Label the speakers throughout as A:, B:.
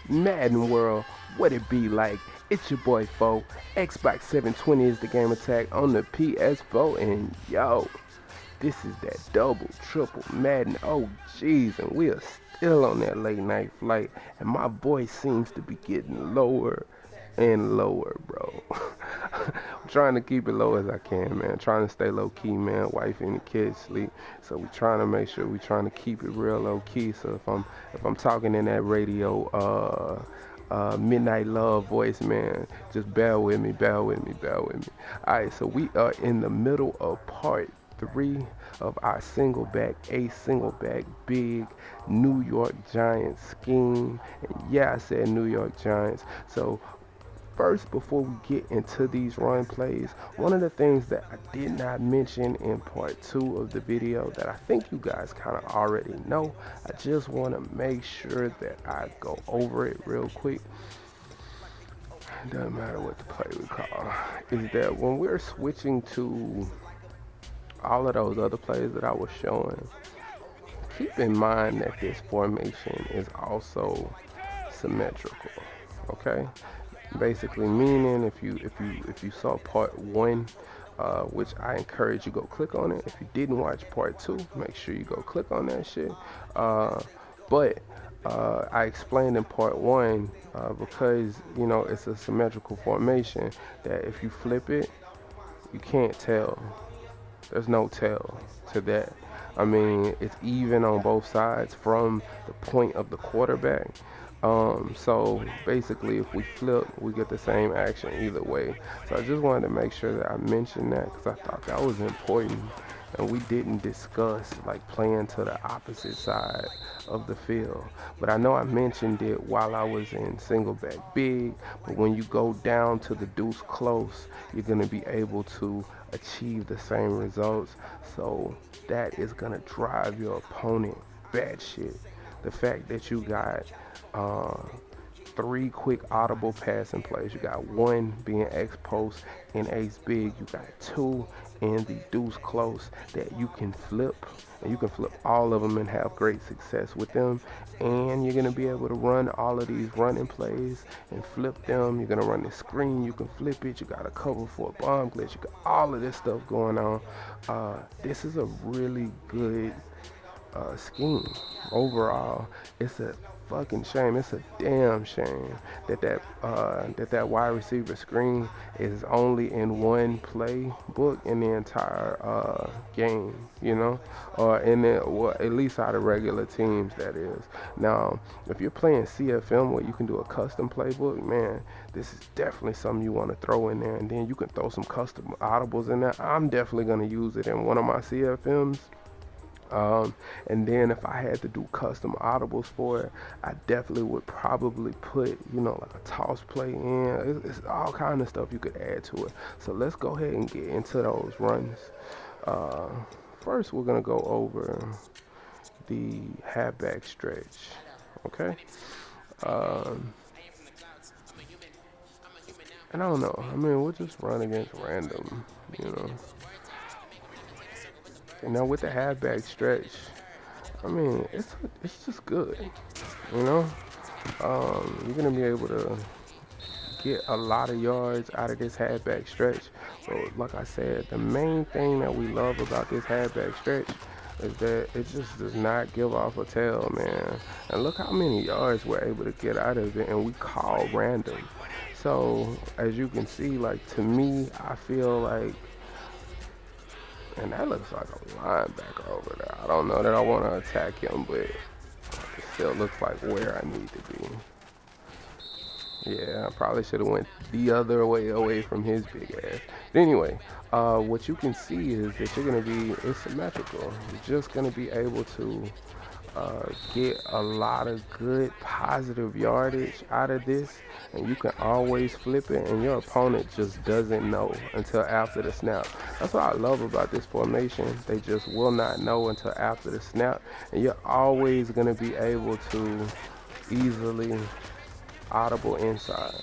A: Madden World, what it be like? It's your boy Fo. Xbox 720 is the game attack on the PS4, and yo, this is that double, triple Madden OGs, and we are still on that late night flight, and my voice seems to be getting lower and lower, bro. I'm trying to keep it low as I can, man. Trying to stay low key, man. Wife and the kids sleep, so we trying to make sure we trying to keep it real low key. So if I'm talking in that radio, midnight love voice, man, just bear with me, bear with me, bear with me. All right, so we are in the middle of part three of our single back big New York Giants scheme. And yeah, I said New York Giants. So first, before we get into these run plays, one of the things that I did not mention in part two of the video that I think you guys kind of already know, I just want to make sure that I go over it real quick. It doesn't matter what the play we call, is that when we're switching to all of those other plays that I was showing, keep in mind that this formation is also symmetrical. Okay, basically meaning if you saw part one, which I encourage you go click on it. If you didn't watch part two, make sure you go click on that shit. But I explained in part one, because it's a symmetrical formation, that if you flip it, you can't tell. There's no tell to that. I mean, it's even on both sides from the point of the quarterback. So basically, if we flip, we get the same action either way. So I just wanted to make sure that I mentioned that because I thought that was important. And we didn't discuss like playing to the opposite side of the field. But I know I mentioned it while I was in single back big. But when you go down to the deuce close, you're going to be able to achieve the same results. So that is going to drive your opponent batshit. The fact that you got three quick audible passing plays. You got one being X post and ace big. You got two in the deuce close that you can flip, and you can flip all of them and have great success with them. And you're gonna be able to run all of these running plays and flip them. You're gonna run the screen. You can flip it. You got a cover for a bomb glitch. You got all of this stuff going on. This is a really good scheme overall. It's a fucking shame. It's a damn shame that wide receiver screen is only in one playbook in the entire game. Or in the, well, at least out of regular teams, that is. Now, if you're playing CFM where you can do a custom playbook, man, this is definitely something you want to throw in there, and then you can throw some custom audibles in there. I'm definitely gonna use it in one of my CFMs. And then if I had to do custom audibles for it, I definitely would probably put, like a toss play in. It's all kind of stuff you could add to it. So let's go ahead and get into those runs. First, we're going to go over the halfback stretch. Okay? And I don't know. I mean, we'll just run against random. And now with the halfback stretch, I mean, it's just good, you know. You're gonna be able to get a lot of yards out of this halfback stretch. So, like I said, the main thing that we love about this halfback stretch is that it just does not give off a tail, man. And look how many yards we're able to get out of it, and we call random. So, as you can see, like, to me, I feel like, and that looks like a linebacker over there. I don't know that I want to attack him, but it still looks like where I need to be. Yeah, I probably should have went the other way away from his big ass. But anyway, what you can see is that you're going to be, it's symmetrical. You're just going to be able to get a lot of good positive yardage out of this, and you can always flip it, and your opponent just doesn't know until after the snap. That's what I love about this formation. They just will not know until after the snap, and you're always going to be able to easily audible inside.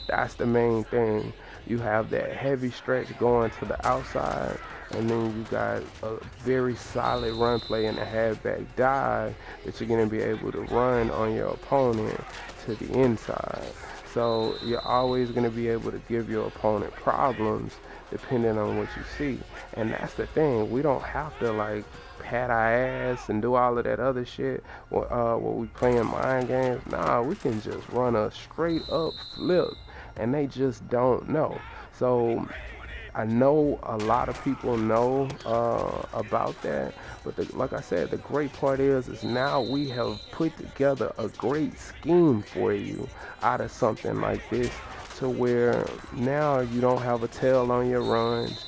A: That's the main thing. You have that heavy stretch going to the outside, and then you got a very solid run play in the halfback dive that you're going to be able to run on your opponent to the inside. So you're always going to be able to give your opponent problems depending on what you see. And that's the thing. We don't have to like pat our ass and do all of that other shit when we playing mind games. Nah, we can just run a straight up flip, and they just don't know. So I know a lot of people know about that, but like I said, the great part is now we have put together a great scheme for you out of something like this, to where now you don't have a tail on your runs.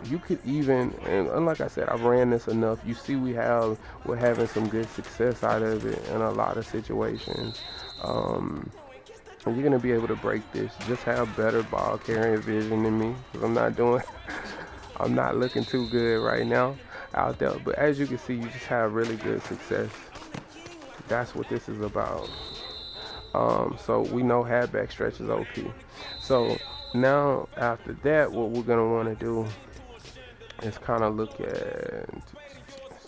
A: You could even, and like I said, I've ran this enough. You see, we're having some good success out of it in a lot of situations. Um, and you're gonna be able to break this. Just have better ball carrying vision than me, because I'm not doing, I'm not looking too good right now out there. But as you can see, you just have really good success. That's what this is about. So we know halfback stretch is OP. So now after that, what we're gonna want to do is kind of look at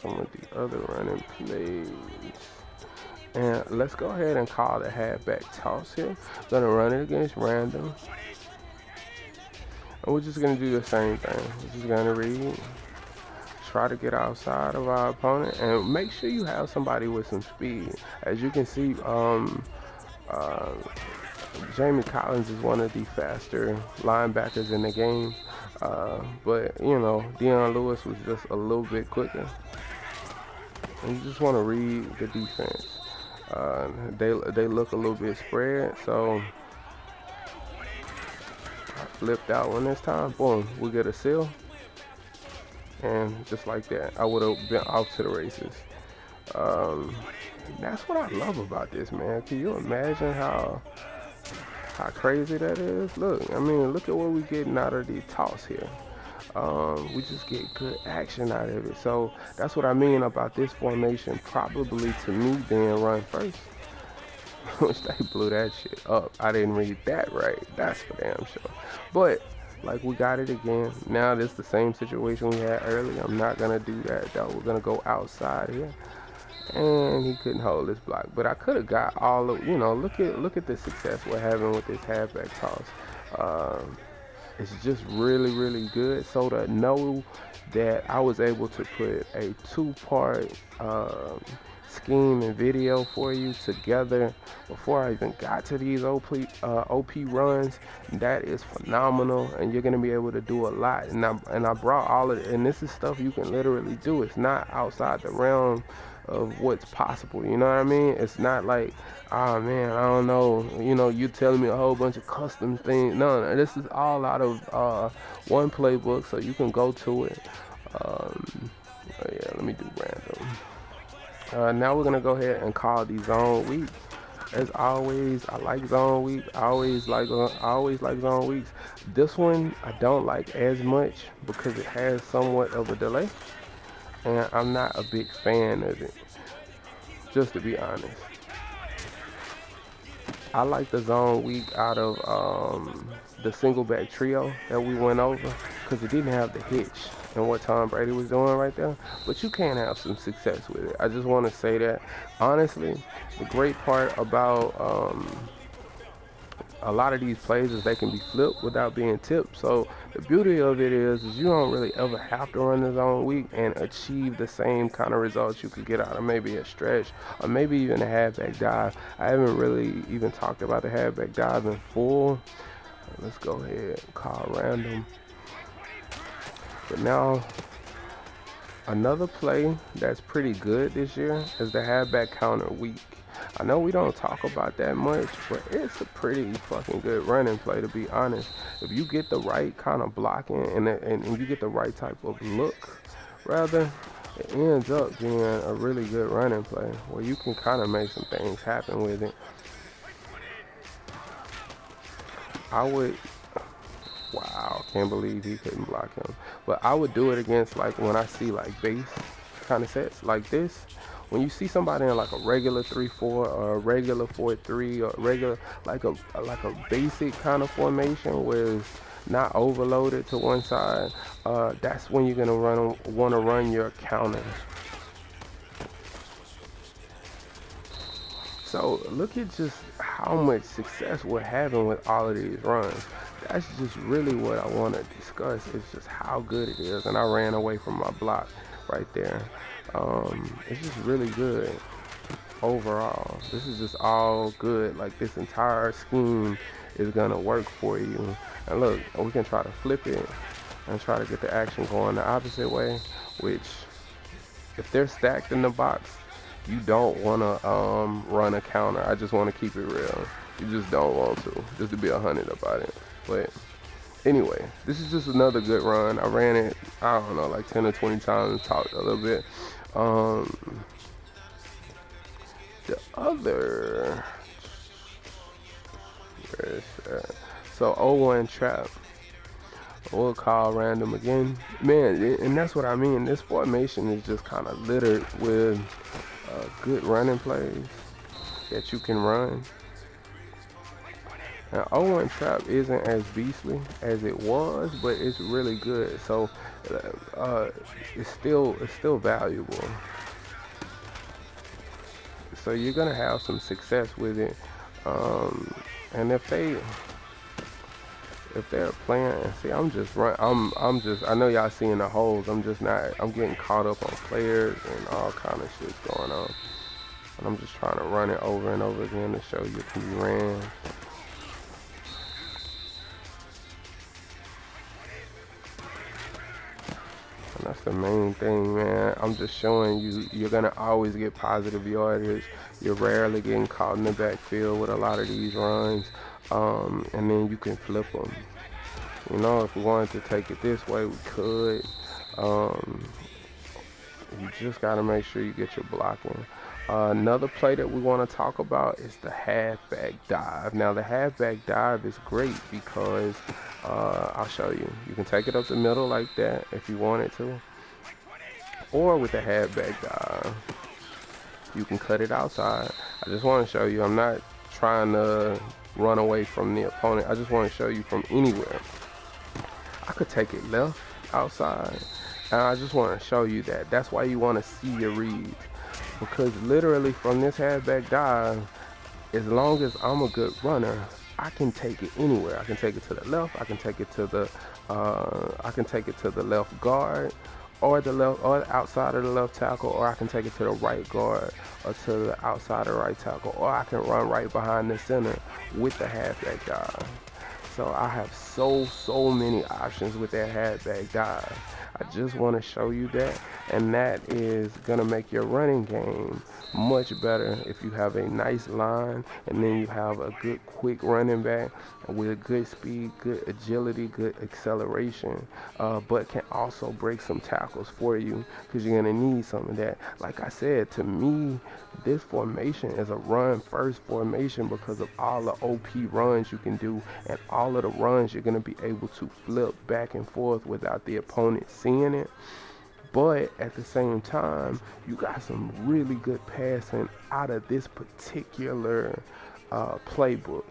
A: some of the other running plays. And let's go ahead and call the halfback toss here. Gonna run it against random. And we're just gonna do the same thing. We're just gonna read. Try to get outside of our opponent, and make sure you have somebody with some speed. As you can see, uh, Jamie Collins is one of the faster linebackers in the game. But you know, Deion Lewis was just a little bit quicker. And you just want to read the defense. They look a little bit spread, so I flipped out one this time. Boom, we get a seal, and just like that, I would have been off to the races. Um, that's what I love about this, man. Can you imagine how crazy that is? Look, I mean, look at what we're getting out of the toss here. We just get good action out of it. So that's what I mean about this formation. Probably to me being run first. Which they blew that shit up. I didn't read that right. That's for damn sure. But like, we got it again. Now this is the same situation we had earlier. I'm not gonna do that though. We're gonna go outside here. And he couldn't hold this block. But I could have got all of, you know, look at the success we're having with this halfback toss. It's just really, really good. So to know that I was able to put a two-part scheme and video for you together before I even got to these OP runs, that is phenomenal. And you're gonna be able to do a lot. And I brought all of it, and this is stuff you can literally do. It's not outside the realm of what's possible, you know what I mean? It's not like, oh man, I don't know, you know, you telling me a whole bunch of custom things. No, this is all out of one playbook, so you can go to it. Yeah, let me do random. Now we're gonna go ahead and call the zone week. As always, I like zone week. I always like zone weeks. This one I don't like as much because it has somewhat of a delay, and I'm not a big fan of it, just to be honest. I like the zone week out of the single back trio that we went over, because it didn't have the hitch and what Tom Brady was doing right there. But you can have some success with it. I just want to say that honestly, the great part about a lot of these plays is they can be flipped without being tipped. So the beauty of it is you don't really ever have to run the zone week and achieve the same kind of results you could get out of maybe a stretch or maybe even a halfback dive. I haven't really even talked about the halfback dive in full. Let's go ahead and call random. But now, another play that's pretty good this year is the halfback counter week. I know we don't talk about that much, but it's a pretty fucking good running play, to be honest. If you get the right kind of blocking and you get the right type of look, rather, it ends up being a really good running play where you can kind of make some things happen with it. Wow, can't believe he couldn't block him. But I would do it against, like, when I see like base kind of sets like this, when you see somebody in like a regular 3-4 or a regular 4-3 or regular like a basic kind of formation where it's not overloaded to one side, that's when you're gonna want to run your counters. So look at just how much success we're having with all of these runs. That's just really what I want to discuss. It's just how good it is. And I ran away from my block right there. It's just really good overall. This is just all good. Like this entire scheme is gonna work for you. And look, we can try to flip it and try to get the action going the opposite way, which if they're stacked in the box, you don't want to run a counter. I just want to keep it real. You just don't want to, just to be 100 about it. But anyway, this is just another good run. I ran it, I don't know, like 10 or 20 times, talked a little bit. The other, where is that? So 0-1 trap. We'll call random again. Man, and that's what I mean. This formation is just kind of littered with good running plays that you can run. Now, 0-1 trap isn't as beastly as it was, but it's really good. So it's still valuable. So you're gonna have some success with it. And if they're playing, see, I know y'all seeing the holes. I'm just not. I'm getting caught up on players and all kind of shit going on. And I'm just trying to run it over and over again to show you it can be ran. And that's the main thing, man. I'm just showing you, you're gonna always get positive yardage. You're rarely getting caught in the backfield with a lot of these runs. And then you can flip them. You know, if we wanted to take it this way, we could. You just got to make sure you get your blocking. Another play that we want to talk about is the halfback dive. Now, the halfback dive is great because I'll show you. You can take it up the middle like that if you wanted to. Or with the halfback dive, you can cut it outside. I just want to show you. I'm not trying to run away from the opponent. I just want to show you from anywhere. I could take it left outside, and I just want to show you that. That's why you want to see your reads, because literally from this halfback dive, as long as I'm a good runner, I can take it anywhere. I can take it to the left. I can take it to the left guard, or the outside of the left tackle, or I can take it to the right guard or to the outside of the right tackle, or I can run right behind the center with the halfback dive. So I have so many options with that halfback dive. I just want to show you that, and that is going to make your running game much better if you have a nice line and then you have a good quick running back with good speed, good agility, good acceleration, but can also break some tackles for you, because you're going to need some of that. Like I said, to me, this formation is a run first formation because of all the OP runs you can do and all of the runs you're going to be able to flip back and forth without the opponent seeing it. But at the same time, you got some really good passing out of this particular playbook.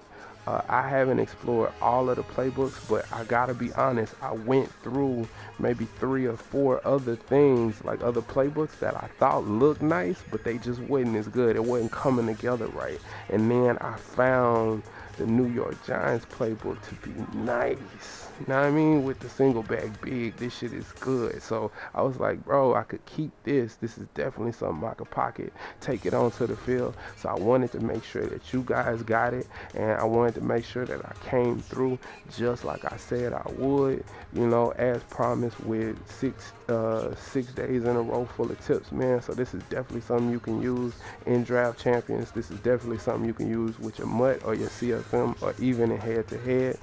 A: I haven't explored all of the playbooks, but I gotta be honest, I went through maybe 3 or 4 other things, like other playbooks that I thought looked nice, but they just wasn't as good. It wasn't coming together right. And then I found the New York Giants playbook to be nice. You know what I mean? With the single back big, this shit is good. So I was like, bro, I could keep this. This is definitely something I could pocket, take it onto the field. So I wanted to make sure that you guys got it, and I wanted to make sure that I came through just like I said I would, you know, as promised, with 6 days in a row full of tips, man. So this is definitely something you can use in Draft Champions. This is definitely something you can use with your MUT or your CFM, or even in head-to-head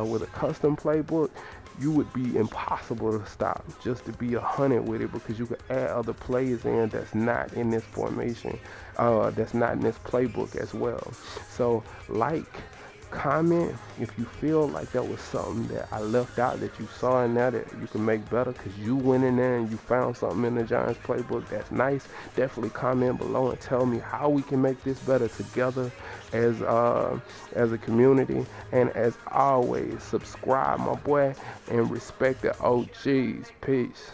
A: with a custom playbook. You would be impossible to stop just to be 100 with it, because you could add other plays in that's not in this formation, that's not in this playbook as well. So like, Comment if you feel like that was something that I left out that you saw in there that you can make better because you went in there and you found something in the Giants playbook that's nice. Definitely comment below and tell me how we can make this better together as a community. And as always, subscribe, my boy, and respect the OGs. Peace.